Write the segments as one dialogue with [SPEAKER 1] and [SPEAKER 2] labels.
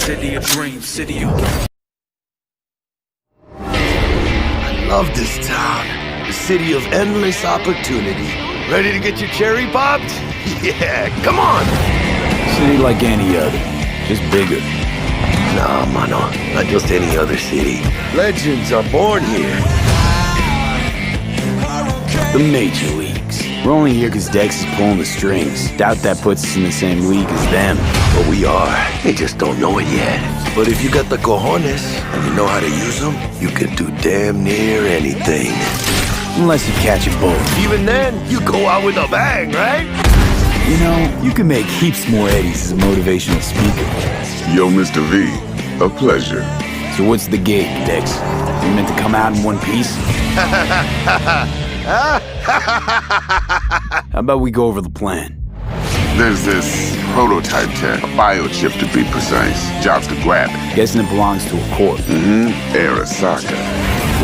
[SPEAKER 1] city of dreams, city of...
[SPEAKER 2] I love this town. The city of endless opportunity. Ready to get your cherry popped? Yeah, come on!
[SPEAKER 3] City like any other, just bigger.
[SPEAKER 2] Nah, mano, not just any other city. Legends are born here.
[SPEAKER 3] The major leagues. We're only here because Dex is pulling the strings. Doubt that puts us in the same league as them.
[SPEAKER 2] But we are. They just don't know it yet. But if you got the cojones and you know how to use them, you can do damn near anything.
[SPEAKER 3] Unless you catch a bullet.
[SPEAKER 2] Even then, you go out with a bang, right?
[SPEAKER 3] You know, you can make heaps more eddies as a motivational speaker.
[SPEAKER 4] Yo, Mr. V, a pleasure.
[SPEAKER 3] So what's the gig, Dex? You meant to come out in one piece? How about we go over the plan?
[SPEAKER 4] There's this prototype tech, a biochip to be precise. Job's to grab it.
[SPEAKER 3] Guessing it belongs to a corp.
[SPEAKER 4] Arasaka.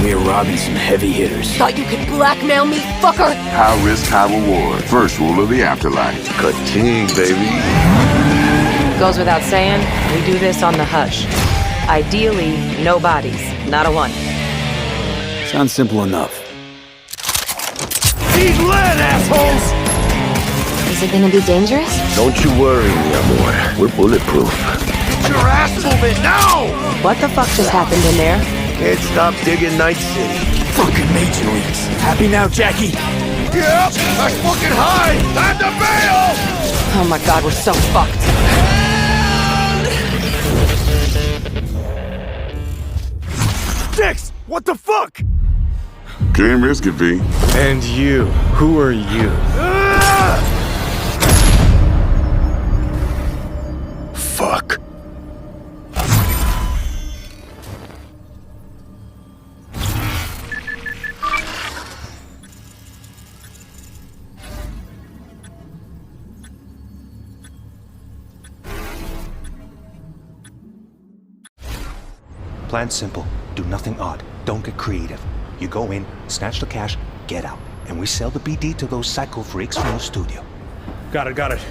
[SPEAKER 3] We're robbing some heavy hitters.
[SPEAKER 5] Thought you could blackmail me, fucker?
[SPEAKER 4] High risk, high reward. First rule of the afterlife.
[SPEAKER 2] Ka-ting, baby.
[SPEAKER 5] Goes without saying, we do this on the hush. Ideally, no bodies, not a one.
[SPEAKER 3] Sounds simple enough.
[SPEAKER 2] He's lead, assholes!
[SPEAKER 6] Is it gonna be dangerous?
[SPEAKER 2] Don't you worry, mi amor. We're bulletproof. Get your ass moving now!
[SPEAKER 5] What the fuck just happened in there?
[SPEAKER 2] Can't stop digging Night City.
[SPEAKER 3] Fucking major leagues. Happy now, Jackie?
[SPEAKER 2] Yep, that's fucking high! Time to bail!
[SPEAKER 5] Oh my god, we're so fucked.
[SPEAKER 2] Dix, what the fuck?
[SPEAKER 4] Can't risk it, V.
[SPEAKER 7] And you, who are you?
[SPEAKER 2] Fuck.
[SPEAKER 8] Plan's simple. Do nothing odd. Don't get creative. You go in, snatch the cash, get out. And we sell the BD to those psycho freaks from the studio.
[SPEAKER 7] Got it.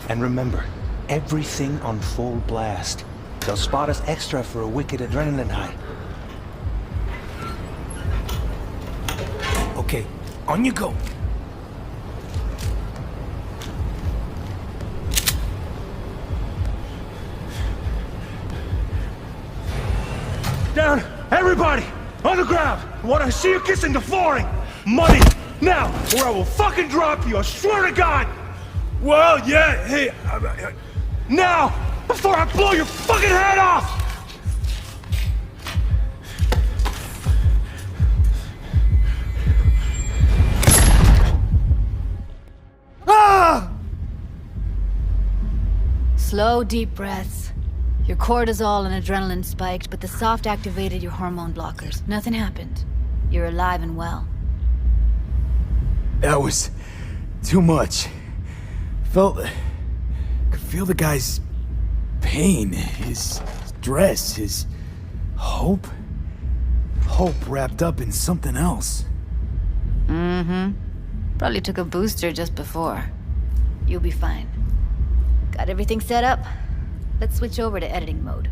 [SPEAKER 8] And remember, everything on full blast. They'll spot us extra for a wicked adrenaline high. Okay, on you go.
[SPEAKER 7] Down! Everybody! On the ground! I want to see you kissing the flooring! Money! Now! Or I will fucking drop you! I swear to God! Well, yeah, hey... now! Before I blow your fucking head off! Ah!
[SPEAKER 6] Slow, deep breaths. Your cortisol and adrenaline spiked, but the soft activated your hormone blockers. Nothing happened. You're alive and well.
[SPEAKER 3] That was too much. Could feel the guy's pain, his stress, his hope. Hope wrapped up in something else.
[SPEAKER 6] Probably took a booster just before. You'll be fine. Got everything set up? Let's switch over to editing mode.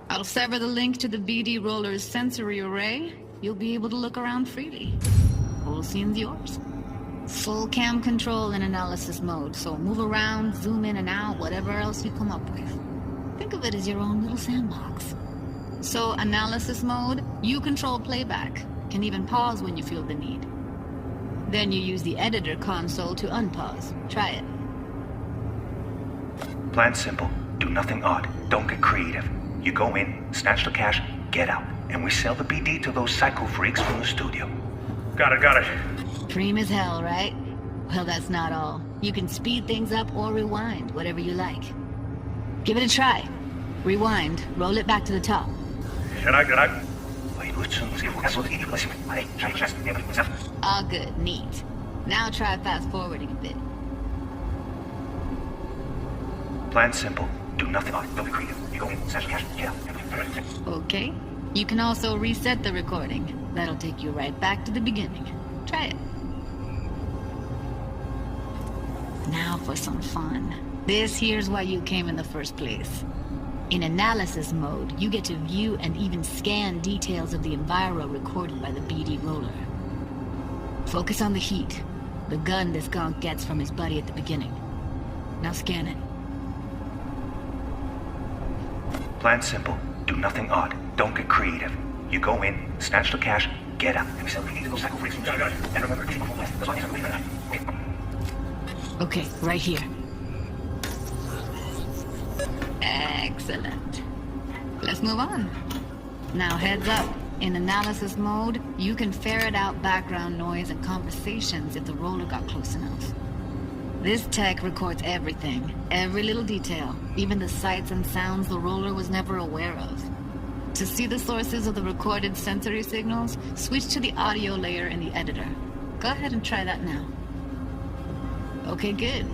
[SPEAKER 9] I'll sever the link to the BD Roller's sensory array. You'll be able to look around freely. Whole scene's yours. Full cam control in analysis mode, so move around, zoom in and out, whatever else you come up with. Think of it as your own little sandbox. So, analysis mode, you control playback. Can even pause when you feel the need. Then you use the editor console to unpause. Try it.
[SPEAKER 8] Plan's simple. Do nothing odd. Don't get creative. You go in, snatch the cash, get out. And we sell the BD to those psycho freaks from the studio.
[SPEAKER 7] Got it.
[SPEAKER 9] Cream as hell, right? Well, that's not all. You can speed things up or rewind, whatever you like. Give it a try. Rewind, roll it back to the top.
[SPEAKER 7] Can I?
[SPEAKER 9] All good, neat. Now try fast forwarding a bit.
[SPEAKER 8] Plan's simple. Do nothing odd. Don't be creative. You go in, snatch the cash, get out.
[SPEAKER 9] Okay. You can also reset the recording. That'll take you right back to the beginning. Try it. Now for some fun. This here's why you came in the first place. In analysis mode, you get to view and even scan details of the enviro recorded by the BD roller. Focus on the heat, the gun this gonk gets from his buddy at the beginning. Now scan it.
[SPEAKER 8] Plan simple. Do nothing odd. Don't get creative. You go in, snatch the cash, get out. And we sell the psycho freaks from the studio. And remember, keep moving west. That's all you have to do.
[SPEAKER 9] Okay, right here. Excellent. Let's move on. Now heads up. In analysis mode, you can ferret out background noise and conversations if the roller got close enough. This tech records everything, every little detail, even the sights and sounds the roller was never aware of. To see the sources of the recorded sensory signals, switch to the audio layer in the editor. Go ahead and try that now. Okay, good.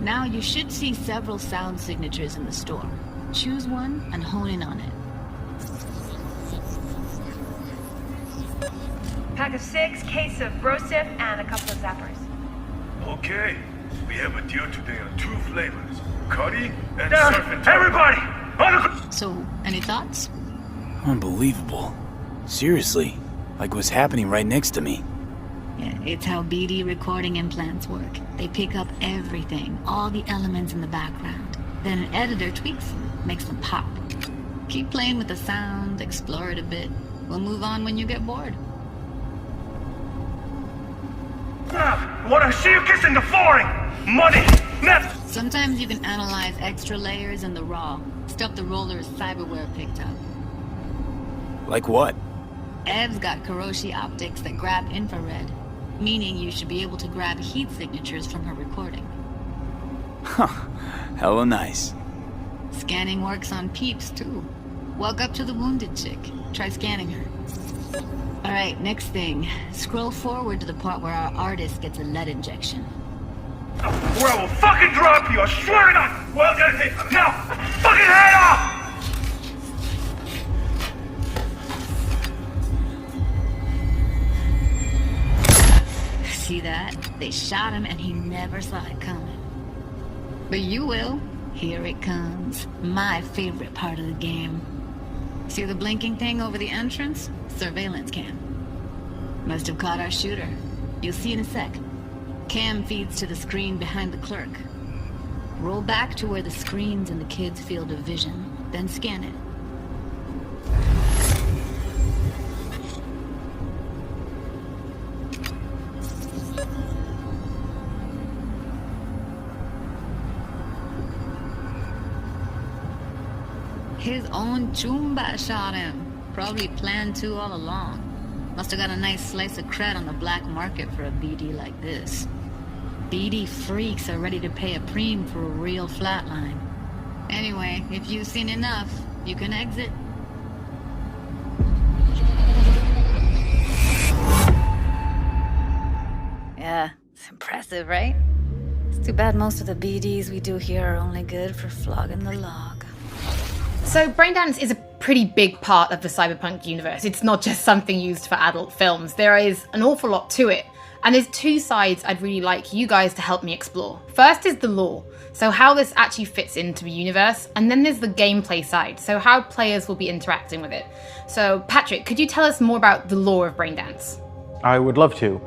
[SPEAKER 9] Now you should see several sound signatures in the store. Choose one and hone in on it.
[SPEAKER 1] Pack of 6, case of Brosif, and a couple of zappers.
[SPEAKER 7] Okay, we have a deal today on 2 flavors. Cuddy and
[SPEAKER 2] Down,
[SPEAKER 7] surf and
[SPEAKER 2] everybody! On the...
[SPEAKER 9] So, any thoughts?
[SPEAKER 3] Unbelievable. Seriously, like what's happening right next to me.
[SPEAKER 9] Yeah, it's how BD recording implants work. They pick up everything, all the elements in the background. Then an editor tweaks them, makes them pop. Keep playing with the sound, explore it a bit. We'll move on when you get bored.
[SPEAKER 7] Wanna see you kissing the flooring! Money! Net!
[SPEAKER 9] Sometimes you can analyze extra layers in the raw, stuff the roller's cyberware picked up.
[SPEAKER 3] Like what?
[SPEAKER 9] Ev's got Kiroshi optics that grab infrared, meaning you should be able to grab heat signatures from her recording.
[SPEAKER 3] Huh. Hella nice.
[SPEAKER 9] Scanning works on peeps, too. Walk up to the wounded chick. Try scanning her. Alright, next thing. Scroll forward to the part where our artist gets a lead injection.
[SPEAKER 7] Or I will fucking drop you, I swear to God! Well, now, fucking head off!
[SPEAKER 9] See that? They shot him and he never saw it coming. But you will. Here it comes. My favorite part of the game. See the blinking thing over the entrance? Surveillance cam. Must have caught our shooter. You'll see in a sec. Cam feeds to the screen behind the clerk. Roll back to where the screen's in the kid's field of vision, then scan it. His own Chumba shot him. Probably planned to all along. Must have got a nice slice of cred on the black market for a BD like this. BD freaks are ready to pay a preem for a real flatline. Anyway, if you've seen enough, you can exit.
[SPEAKER 6] Yeah, it's impressive, right? It's too bad most of the BDs we do here are only good for flogging the log.
[SPEAKER 10] So Braindance is a pretty big part of the Cyberpunk universe. It's not just something used for adult films. There is an awful lot to it. And there's 2 sides I'd really like you guys to help me explore. First is the lore, so how this actually fits into the universe. And then there's the gameplay side, so how players will be interacting with it. So Patrick, could you tell us more about the lore of Braindance?
[SPEAKER 11] I would love to.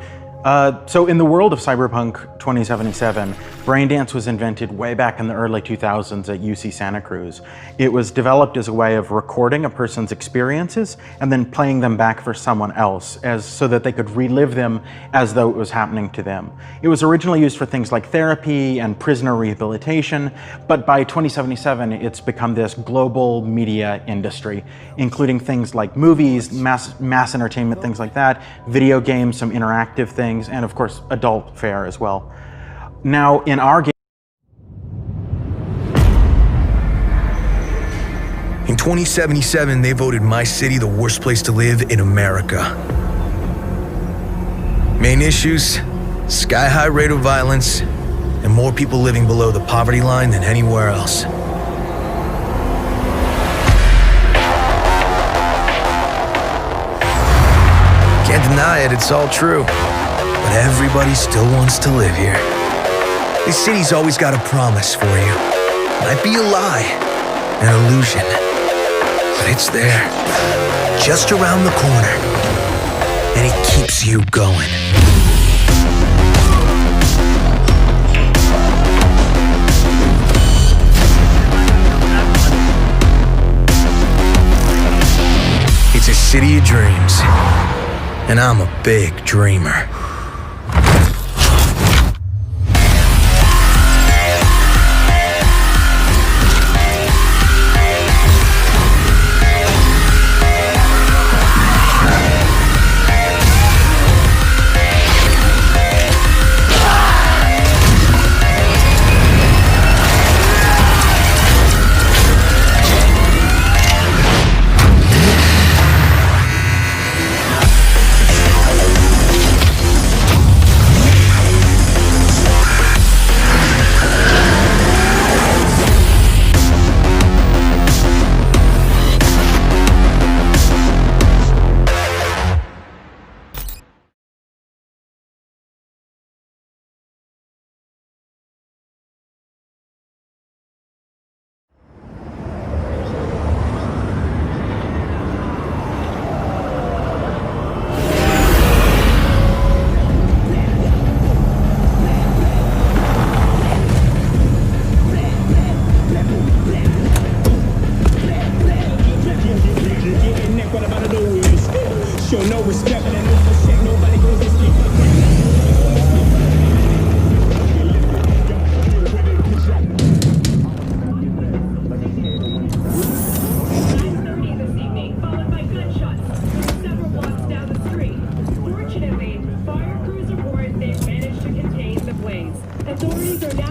[SPEAKER 11] So in the world of Cyberpunk 2077, Braindance was invented way back in the early 2000s at UC Santa Cruz. It was developed as a way of recording a person's experiences and then playing them back for someone else so that they could relive them as though it was happening to them. It was originally used for things like therapy and prisoner rehabilitation, but by 2077 it's become this global media industry, including things like movies, mass entertainment, things like that, video games, some interactive things, and of course adult fare as well. Now in our game,
[SPEAKER 12] in 2077 they voted my city the worst place to live in America. Main issues: sky-high rate of violence and more people living below the poverty line than anywhere else. Can't deny it, it's all true. but everybody still wants to live here. This city's always got a promise for you. Might be a lie, an illusion, but it's there, just around the corner, and it keeps you going. It's a city of dreams, and I'm a big dreamer.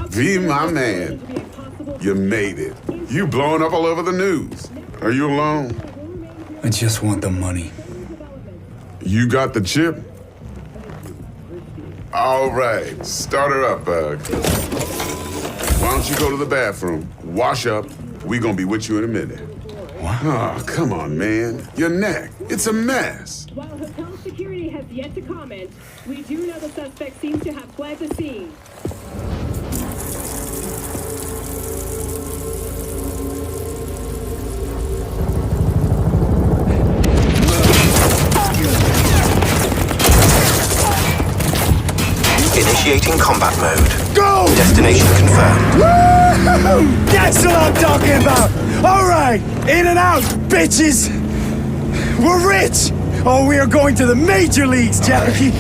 [SPEAKER 4] V, my man, you made it. You blowing up all over the news. Are you alone?
[SPEAKER 3] I just want the money.
[SPEAKER 4] You got the chip? All right, start her up, Bug. Why don't you go to the bathroom, wash up, we gonna be with you in a minute.
[SPEAKER 3] What?
[SPEAKER 4] Oh, come on, man. Your neck, it's a mess.
[SPEAKER 1] While hotel security has yet to comment, we do know the suspect seems to have fled the scene.
[SPEAKER 13] Initiating combat mode.
[SPEAKER 3] Go!
[SPEAKER 13] Destination confirmed.
[SPEAKER 3] Woo! That's what I'm talking about! Alright, in and out, bitches! We're rich! Oh, we are going to the major leagues, Jackie!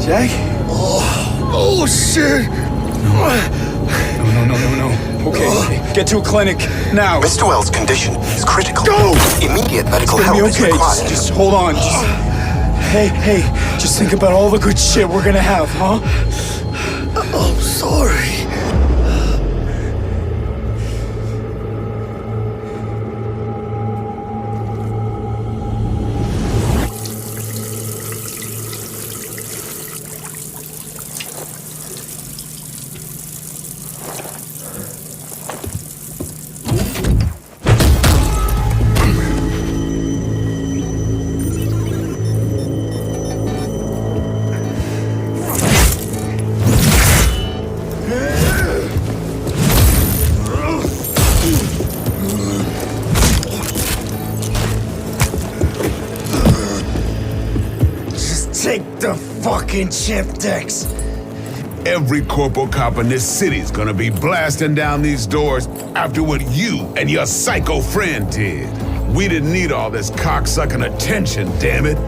[SPEAKER 3] Jack?
[SPEAKER 2] Oh, shit!
[SPEAKER 3] No. Okay, get to a clinic, now.
[SPEAKER 13] Mr. Wells' condition is critical.
[SPEAKER 3] Go!
[SPEAKER 13] Immediate medical
[SPEAKER 3] It's gonna
[SPEAKER 13] help
[SPEAKER 3] be okay.
[SPEAKER 13] is required.
[SPEAKER 3] Just hold on. Hey, just think about all the good shit we're gonna have, huh?
[SPEAKER 2] I'm sorry.
[SPEAKER 3] Take the fucking chip, Dex.
[SPEAKER 4] Every corporal cop in this city's gonna be blasting down these doors after what you and your psycho friend did. We didn't need all this cocksucking attention, damn it.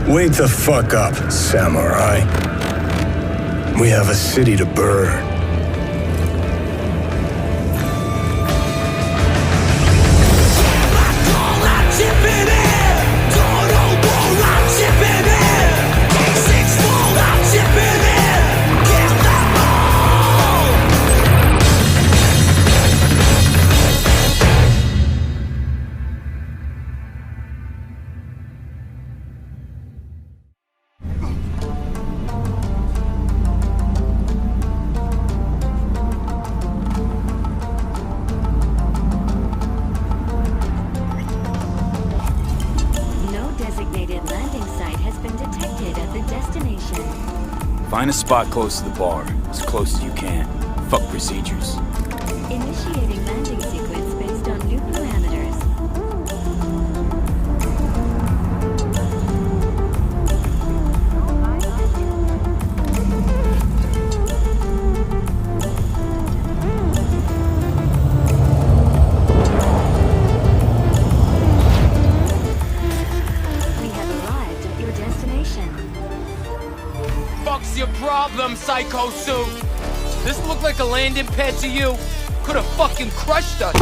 [SPEAKER 12] Wake the fuck up, samurai.
[SPEAKER 2] We have a city to burn.
[SPEAKER 3] Find a spot close to the bar, as close as you can. Fuck procedures.
[SPEAKER 14] Initiating landing sequence based on new parameters. We have arrived at your destination.
[SPEAKER 15] Fuck's your problem, Psycho Suit? This look like a landing pad to you? Could've fucking crushed us.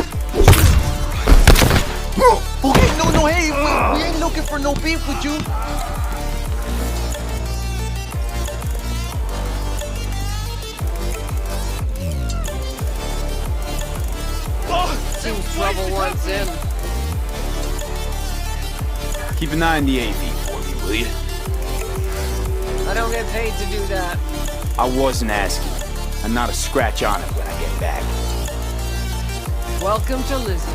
[SPEAKER 16] Okay, no, hey, we ain't looking for no beef with you.
[SPEAKER 15] Seems trouble once in.
[SPEAKER 3] Keep an eye on the AV for me, will you?
[SPEAKER 15] I don't get paid to do that.
[SPEAKER 3] I wasn't asking. I'm not a scratch on it when I get back.
[SPEAKER 15] Welcome to Lizzie.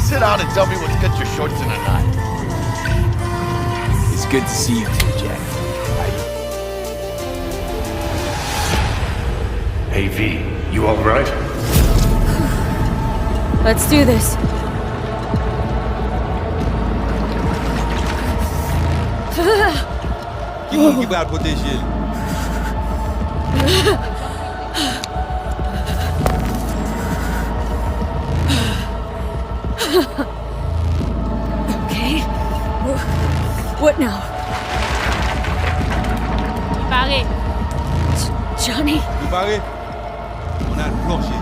[SPEAKER 2] Sit down and tell me what's got your shorts in a knot.
[SPEAKER 3] It's good to see you too, Jack.
[SPEAKER 8] Hey, V, you alright?
[SPEAKER 6] Let's do this.
[SPEAKER 16] Keep out with this shit.
[SPEAKER 6] Okay. What now?
[SPEAKER 17] Barry.
[SPEAKER 6] Johnny?
[SPEAKER 16] You Barry? On a plancher.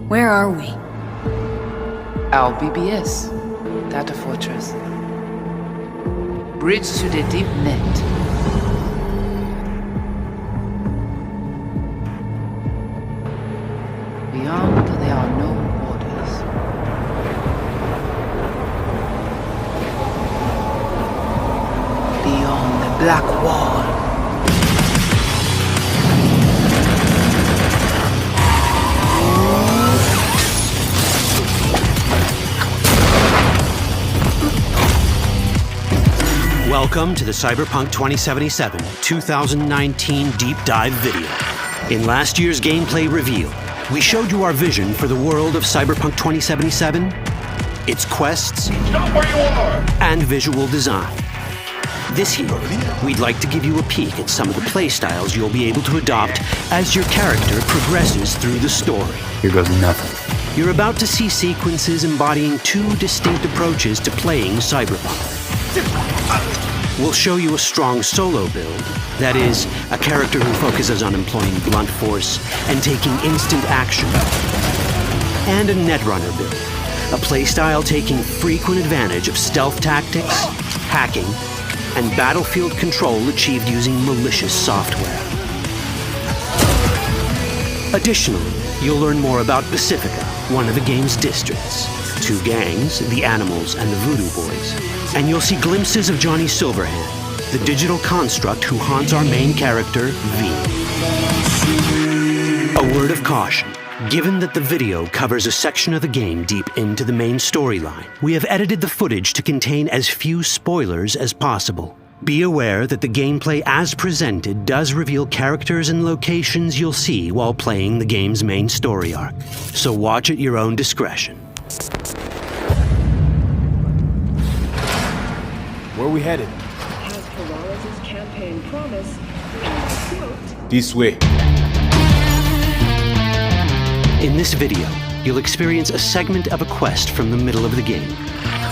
[SPEAKER 6] Where are we?
[SPEAKER 5] Our BBS, Data Fortress. Bridge to the deep net. Beyond, there are no borders. Beyond the black wall.
[SPEAKER 18] Welcome to the Cyberpunk 2077 2019 Deep Dive video. In last year's gameplay reveal, we showed you our vision for the world of Cyberpunk 2077, its quests, and visual design. This year, we'd like to give you a peek at some of the playstyles you'll be able to adopt as your character progresses through the story.
[SPEAKER 3] Here goes nothing.
[SPEAKER 18] You're about to see sequences embodying two distinct approaches to playing Cyberpunk. We'll show you a strong solo build, that is, a character who focuses on employing blunt force and taking instant action, and a netrunner build, a playstyle taking frequent advantage of stealth tactics, hacking, and battlefield control achieved using malicious software. Additionally, you'll learn more about Pacifica, one of the game's districts, 2 gangs, the Animals and the Voodoo Boys, and you'll see glimpses of Johnny Silverhand, the digital construct who haunts our main character, V. A word of caution. Given that the video covers a section of the game deep into the main storyline, we have edited the footage to contain as few spoilers as possible. Be aware that the gameplay as presented does reveal characters and locations you'll see while playing the game's main story arc, so watch at your own discretion.
[SPEAKER 3] Where are we headed?
[SPEAKER 1] As Peralez's campaign promise, quote,
[SPEAKER 3] This way.
[SPEAKER 18] In this video, you'll experience a segment of a quest from the middle of the game.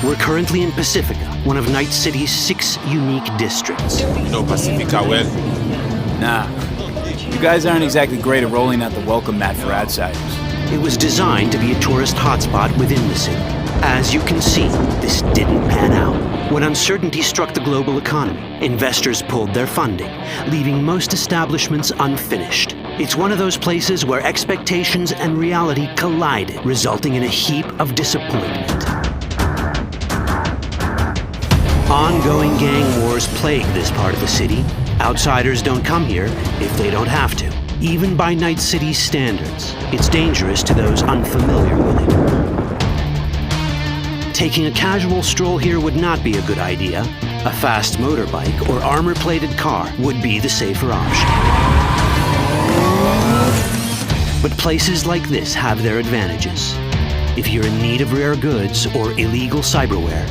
[SPEAKER 18] We're currently in Pacifica, one of Night City's 6 unique districts.
[SPEAKER 3] You know Pacifica well? Nah. You guys aren't exactly great at rolling out the welcome mat for outsiders.
[SPEAKER 18] It was designed to be a tourist hotspot within the city. As you can see, this didn't pan out. When uncertainty struck the global economy, investors pulled their funding, leaving most establishments unfinished. It's one of those places where expectations and reality collided, resulting in a heap of disappointment. Ongoing gang wars plague this part of the city. Outsiders don't come here if they don't have to. Even by Night City's standards, it's dangerous to those unfamiliar with it. Taking a casual stroll here would not be a good idea. A fast motorbike or armor-plated car would be the safer option. But places like this have their advantages. If you're in need of rare goods or illegal cyberware,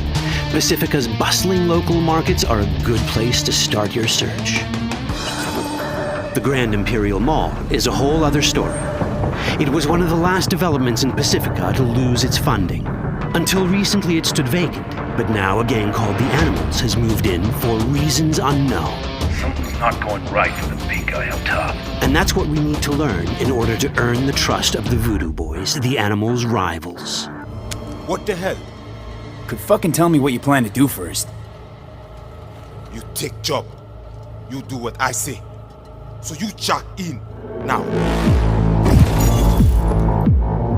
[SPEAKER 18] Pacifica's bustling local markets are a good place to start your search. The Grand Imperial Mall is a whole other story. It was one of the last developments in Pacifica to lose its funding. Until recently it stood vacant, but now a gang called the Animals has moved in for reasons unknown.
[SPEAKER 8] Something's not going right for the big guy up top.
[SPEAKER 18] And that's what we need to learn in order to earn the trust of the Voodoo Boys, the Animals' rivals.
[SPEAKER 3] What the hell? Could fucking tell me what you plan to do first.
[SPEAKER 17] You take job. You do what I say. So you check in now.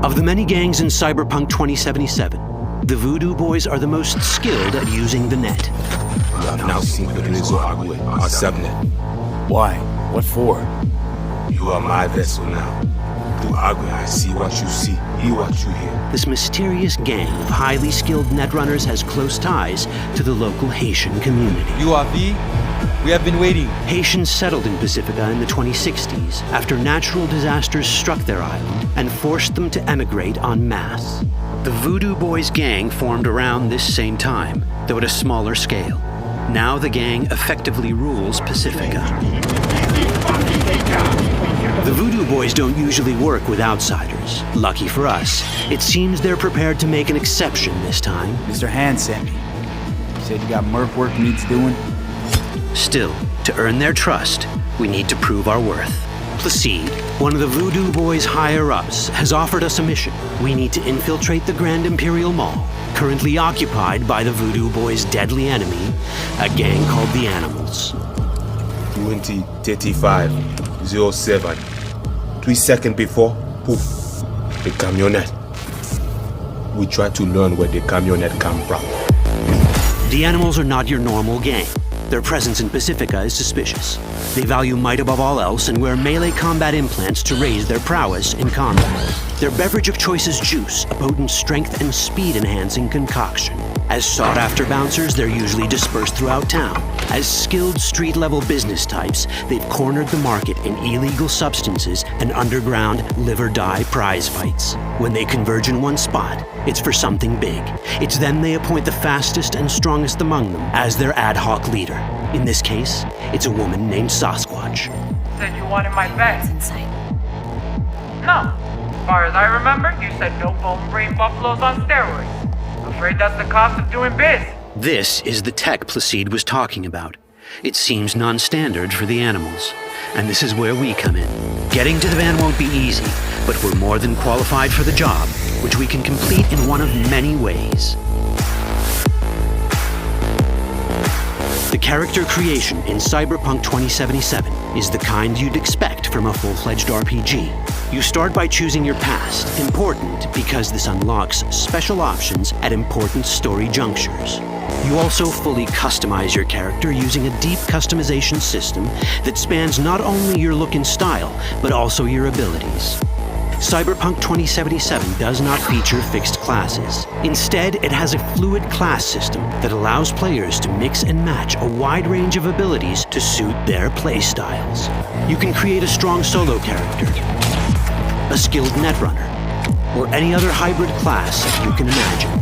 [SPEAKER 18] Of the many gangs in Cyberpunk 2077, the Voodoo Boys are the most skilled at using the net.
[SPEAKER 17] You have now seen the Rizzo Agwe, our subnet.
[SPEAKER 3] Why? What for?
[SPEAKER 17] You are my vessel now. Through Agwe, I see what you see, hear what you hear.
[SPEAKER 18] This mysterious gang of highly skilled netrunners has close ties to the local Haitian community.
[SPEAKER 19] You are V? We have been waiting.
[SPEAKER 18] Haitians settled in Pacifica in the 2060s after natural disasters struck their island and forced them to emigrate en masse. The Voodoo Boys gang formed around this same time, though at a smaller scale. Now the gang effectively rules Pacifica. The Voodoo Boys don't usually work with outsiders. Lucky for us, it seems they're prepared to make an exception this time.
[SPEAKER 3] Mr. Hand sent me. Said you got merc work needs doing.
[SPEAKER 18] Still, to earn their trust, we need to prove our worth. Placide, one of the Voodoo Boys' higher-ups, has offered us a mission. We need to infiltrate the Grand Imperial Mall, currently occupied by the Voodoo Boys' deadly enemy, a gang called the Animals.
[SPEAKER 17] 2035-07. 3 seconds before, poof, the camionette. We try to learn where the camionette come from.
[SPEAKER 18] The Animals are not your normal gang. Their presence in Pacifica is suspicious. They value might above all else and wear melee combat implants to raise their prowess in combat. Their beverage of choice is juice, a potent strength and speed-enhancing concoction. As sought-after bouncers, they're usually dispersed throughout town. As skilled street-level business types, they've cornered the market in illegal substances and underground live-or-die prize fights. When they converge in one spot, it's for something big. It's then they appoint the fastest and strongest among them as their ad hoc leader. In this case, it's a woman named Sasquatch.
[SPEAKER 20] Said you wanted my bed.
[SPEAKER 6] Inside.
[SPEAKER 20] No. As far as I remember, you said no bone brain buffaloes on steroids. Afraid that's the cost of doing biz.
[SPEAKER 18] This is the tech Placide was talking about. It seems non-standard for the animals. And this is where we come in. Getting to the van won't be easy, but we're more than qualified for the job, which we can complete in one of many ways. The character creation in Cyberpunk 2077 is the kind you'd expect from a full-fledged RPG. You start by choosing your past, important because this unlocks special options at important story junctures. You also fully customize your character using a deep customization system that spans not only your look and style, but also your abilities. Cyberpunk 2077 does not feature fixed classes. Instead, it has a fluid class system that allows players to mix and match a wide range of abilities to suit their playstyles. You can create a strong solo character, a skilled netrunner, or any other hybrid class you can imagine.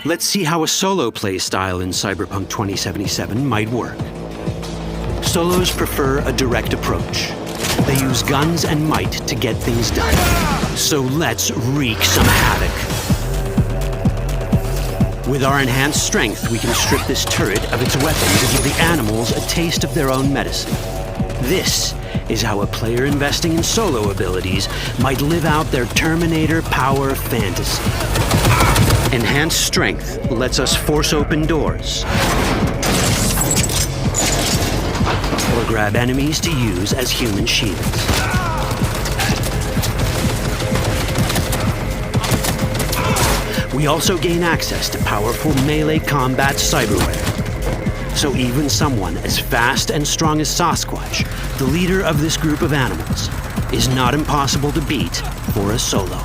[SPEAKER 18] Let's see how a solo playstyle in Cyberpunk 2077 might work. Solos prefer a direct approach. They use guns and might to get things done. So let's wreak some havoc. With our enhanced strength, we can strip this turret of its weapons and give the animals a taste of their own medicine. This is how a player investing in solo abilities might live out their Terminator power fantasy. Enhanced strength lets us force open doors, or grab enemies to use as human shields. We also gain access to powerful melee combat cyberware. So even someone as fast and strong as Sasquatch, the leader of this group of animals, is not impossible to beat for a solo.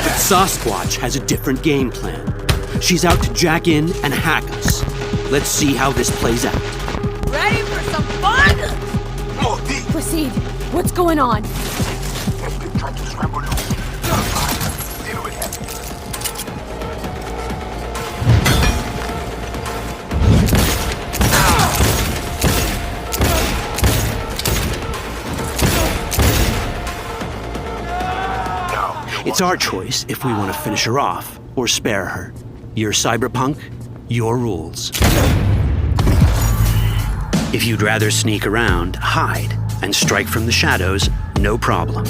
[SPEAKER 18] But Sasquatch has a different game plan. She's out to jack in and hack us. Let's see how this plays out.
[SPEAKER 21] Ready for some fun? Proceed. What's going on?
[SPEAKER 2] Trying to scramble loose. Deal with him.
[SPEAKER 18] It's our choice if we want to finish her off or spare her. You're Cyberpunk, your rules. If you'd rather sneak around, hide, and strike from the shadows, no problem.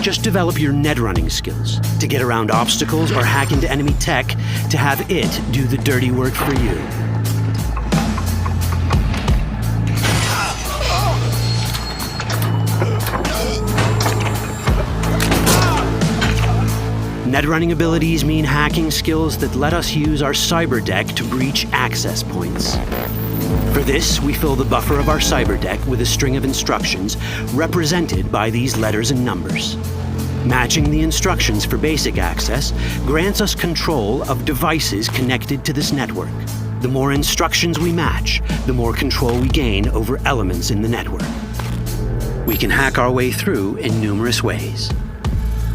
[SPEAKER 18] Just develop your netrunning skills to get around obstacles or hack into enemy tech to have it do the dirty work for you. Netrunning abilities mean hacking skills that let us use our cyber deck to breach access points. For this, we fill the buffer of our cyber deck with a string of instructions represented by these letters and numbers. Matching the instructions for basic access grants us control of devices connected to this network. The more instructions we match, the more control we gain over elements in the network. We can hack our way through in numerous ways.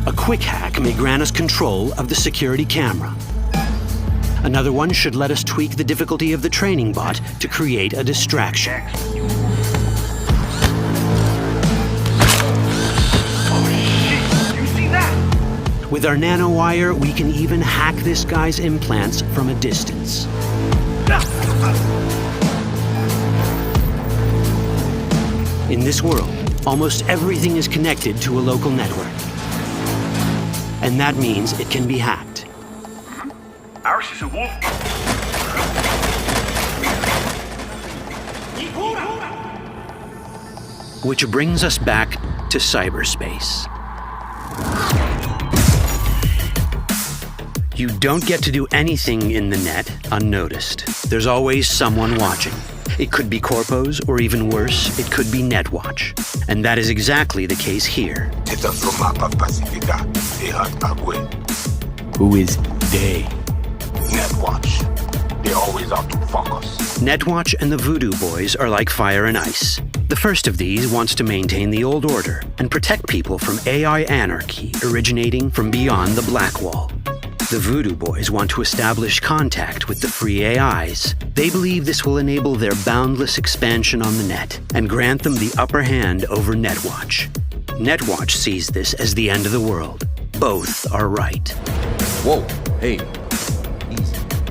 [SPEAKER 18] A quick hack may grant us control of the security camera. Another one should let us tweak the difficulty of the training bot to create a distraction. With our nanowire, we can even hack this guy's implants from a distance. In this world, almost everything is connected to a local network. And that means it can be hacked.
[SPEAKER 7] Ours is a wolf.
[SPEAKER 18] Which brings us back to cyberspace. You don't get to do anything in the net unnoticed. There's always someone watching. It could be corpos, or even worse, it could be Netwatch. And that is exactly the case here.
[SPEAKER 3] Who is they?
[SPEAKER 2] Netwatch. They're always out to fuck us.
[SPEAKER 18] Netwatch and the Voodoo Boys are like fire and ice. The first of these wants to maintain the old order and protect people from AI anarchy originating from beyond the Black Wall. The Voodoo Boys want to establish contact with the free AIs. They believe this will enable their boundless expansion on the net and grant them the upper hand over Netwatch. Netwatch sees this as the end of the world. Both are right.
[SPEAKER 17] Whoa, hey.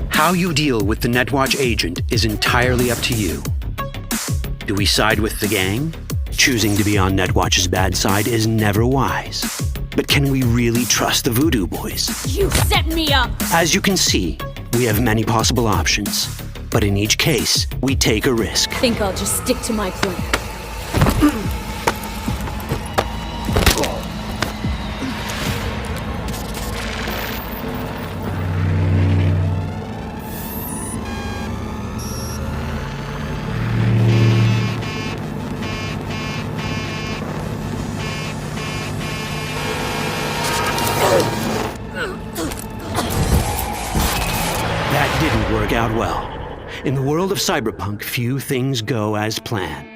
[SPEAKER 18] How you deal with the Netwatch agent is entirely up to you. Do we side with the gang? Choosing to be on Netwatch's bad side is never wise. But can we really trust the Voodoo Boys?
[SPEAKER 21] You set me up!
[SPEAKER 18] As you can see, we have many possible options. But in each case, we take a risk.
[SPEAKER 21] Think I'll just stick to my plan.
[SPEAKER 18] That didn't work out well. In the world of Cyberpunk, few things go as planned.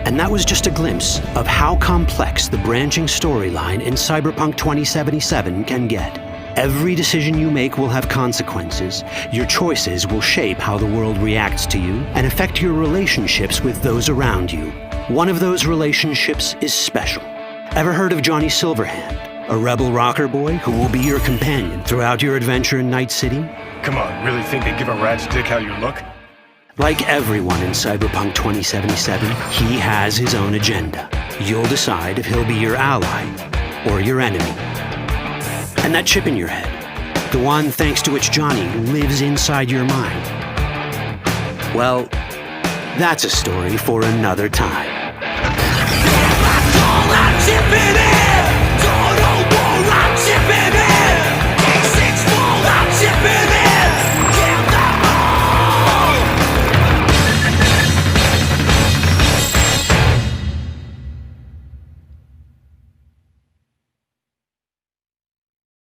[SPEAKER 18] And that was just a glimpse of how complex the branching storyline in Cyberpunk 2077 can get. Every decision you make will have consequences. Your choices will shape how the world reacts to you and affect your relationships with those around you. One of those relationships is special. Ever heard of Johnny Silverhand? A rebel rocker boy who will be your companion throughout your adventure in Night City?
[SPEAKER 7] Come on, really think they give a rat's dick how you look?
[SPEAKER 18] Like everyone in Cyberpunk 2077, he has his own agenda. You'll decide if he'll be your ally or your enemy. And that chip in your head, the one thanks to which Johnny lives inside your mind, well, that's a story for another time.
[SPEAKER 15] All that chip in it!